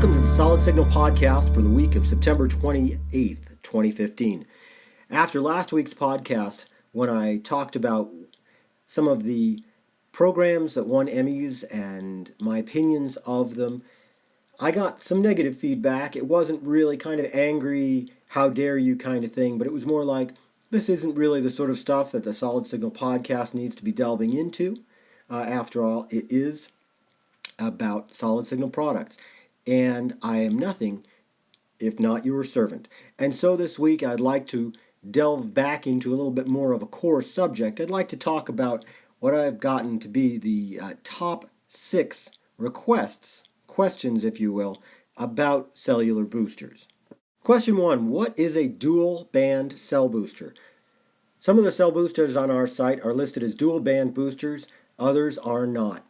Welcome to the Solid Signal podcast for the week of September 28th, 2015. After last week's podcast, when I talked about some of the programs that won Emmys and my opinions of them, I got some negative feedback. It wasn't really kind of angry, how dare you kind of thing, but it was more like, this isn't really the sort of stuff that the Solid Signal podcast needs to be delving into. After all, it is about Solid Signal products. And I am nothing if not your servant. And so this week I'd like to delve back into a little bit more of a core subject. I'd like to talk about what I've gotten to be the top 6 questions, if you will, about cellular boosters. Question 1, what is a dual band cell booster? Some of the cell boosters on our site are listed as dual band boosters, others are not.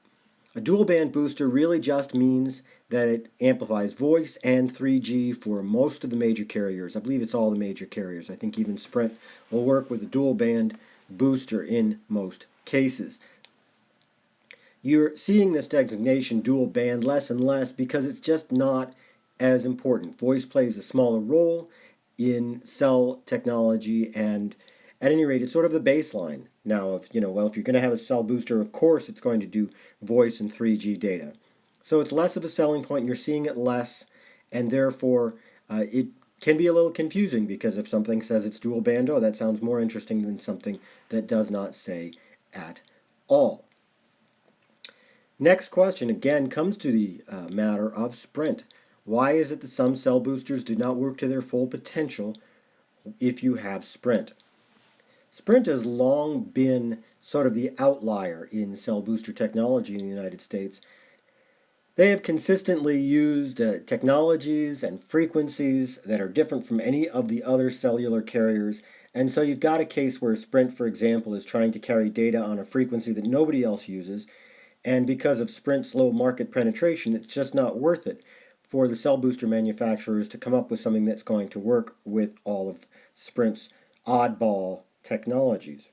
A dual band booster really just means that it amplifies voice and 3G for most of the major carriers. I believe it's all the major carriers. I think even Sprint will work with a dual band booster in most cases. You're seeing this designation dual band less and less because it's just not as important. Voice plays a smaller role in cell technology, and at any rate, it's sort of the baseline. Now, if you're going to have a cell booster, of course it's going to do voice and 3G data. So it's less of a selling point, and you're seeing it less, and therefore it can be a little confusing, because if something says it's dual band, that sounds more interesting than something that does not say at all. Next question, again, comes to the matter of Sprint. Why is it that some cell boosters do not work to their full potential if you have Sprint? Sprint has long been sort of the outlier in cell booster technology in the United States. They have consistently used technologies and frequencies that are different from any of the other cellular carriers, and so you've got a case where Sprint, for example, is trying to carry data on a frequency that nobody else uses, and because of Sprint's low market penetration, it's just not worth it for the cell booster manufacturers to come up with something that's going to work with all of Sprint's oddball technologies.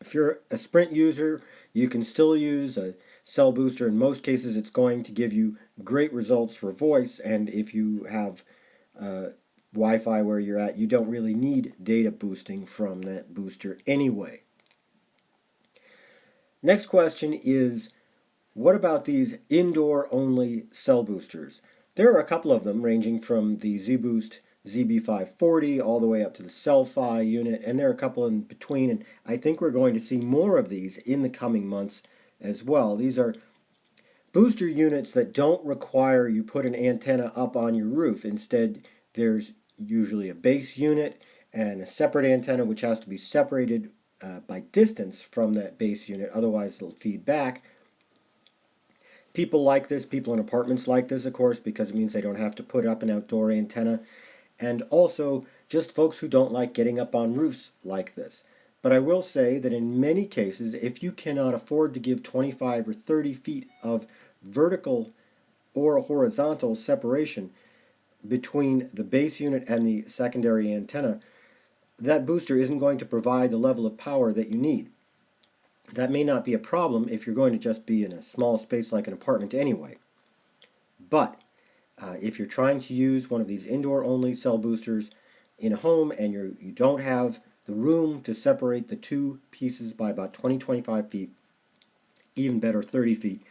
If you're a Sprint user, you can still use a cell booster. In most cases, it's going to give you great results for voice, and if you have Wi-Fi where you're at, you don't really need data boosting from that booster anyway. Next question is, what about these indoor-only cell boosters? There are a couple of them, ranging from the ZBoost ZB540 all the way up to the Cell-Fi unit, and there are a couple in between, and I think we're going to see more of these in the coming months as well. These are booster units that don't require you put an antenna up on your roof. Instead, there's usually a base unit and a separate antenna, which has to be separated by distance from that base unit, otherwise it'll feed back. People like this, people in apartments like this, of course, because it means they don't have to put up an outdoor antenna. And also just folks who don't like getting up on roofs like this. But I will say that in many cases, if you cannot afford to give 25 or 30 feet of vertical or horizontal separation between the base unit and the secondary antenna, that booster isn't going to provide the level of power that you need. That may not be a problem if you're going to just be in a small space like an apartment anyway. But if you're trying to use one of these indoor-only cell boosters in a home and you don't have the room to separate the two pieces by about 20-25 feet, even better 30 feet,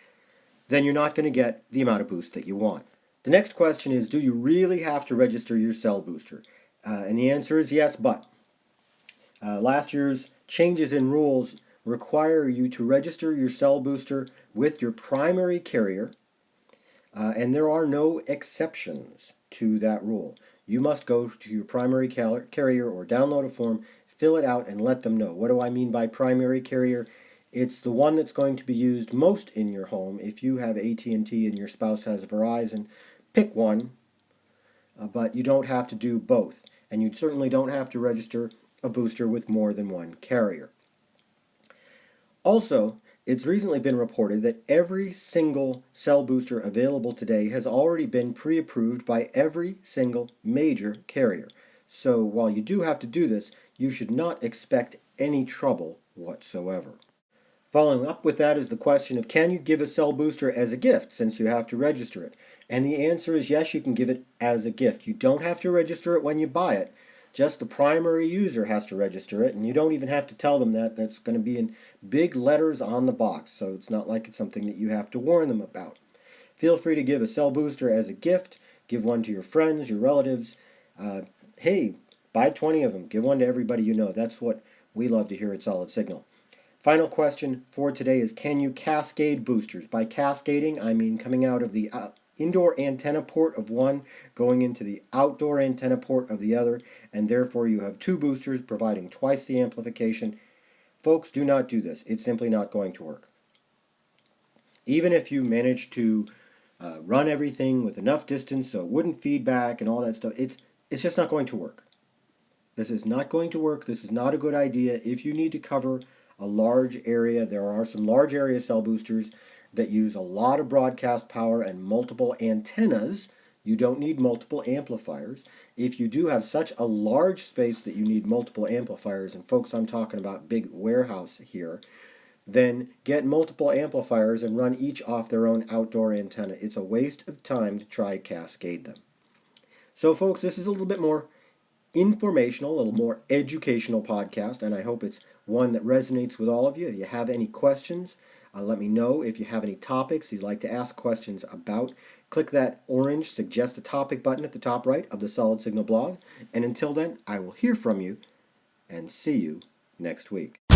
then you're not going to get the amount of boost that you want. The next question is, do you really have to register your cell booster? And the answer is yes, but. Last year's changes in rules require you to register your cell booster with your primary carrier, and there are no exceptions to that rule. You must go to your primary carrier or download a form, fill it out, and let them know. What do I mean by primary carrier? It's the one that's going to be used most in your home. If you have AT&T and your spouse has Verizon, pick one, but you don't have to do both. And you certainly don't have to register a booster with more than one carrier. Also, it's recently been reported that every single cell booster available today has already been pre-approved by every single major carrier. So while you do have to do this, you should not expect any trouble whatsoever. Following up with that is the question of, can you give a cell booster as a gift since you have to register it? And the answer is yes, you can give it as a gift. You don't have to register it when you buy it. Just the primary user has to register it, and you don't even have to tell them that. That's going to be in big letters on the box, so it's not like it's something that you have to warn them about. Feel free to give a cell booster as a gift. Give one to your friends, your relatives. Hey, buy 20 of them. Give one to everybody you know. That's what we love to hear at Solid Signal. Final question for today is, can you cascade boosters? By cascading, I mean coming out of the indoor antenna port of one, going into the outdoor antenna port of the other, and therefore you have two boosters providing twice the amplification. Folks, do not do this. It's simply not going to work. Even if you manage to run everything with enough distance so it wouldn't feedback and all that stuff, it's just not going to work. This is not going to work. This is not a good idea. If you need to cover a large area, there are some large area cell boosters that use a lot of broadcast power and multiple antennas. You don't need multiple amplifiers. If you do have such a large space that you need multiple amplifiers, and folks, I'm talking about big warehouse here, then get multiple amplifiers and run each off their own outdoor antenna. It's a waste of time to try to cascade them. So folks, this is a little bit more informational, a little more educational podcast, and I hope it's one that resonates with all of you. If you have any questions, let me know. If you have any topics you'd like to ask questions about, click that orange Suggest a Topic button at the top right of the Solid Signal blog. And until then, I will hear from you and see you next week.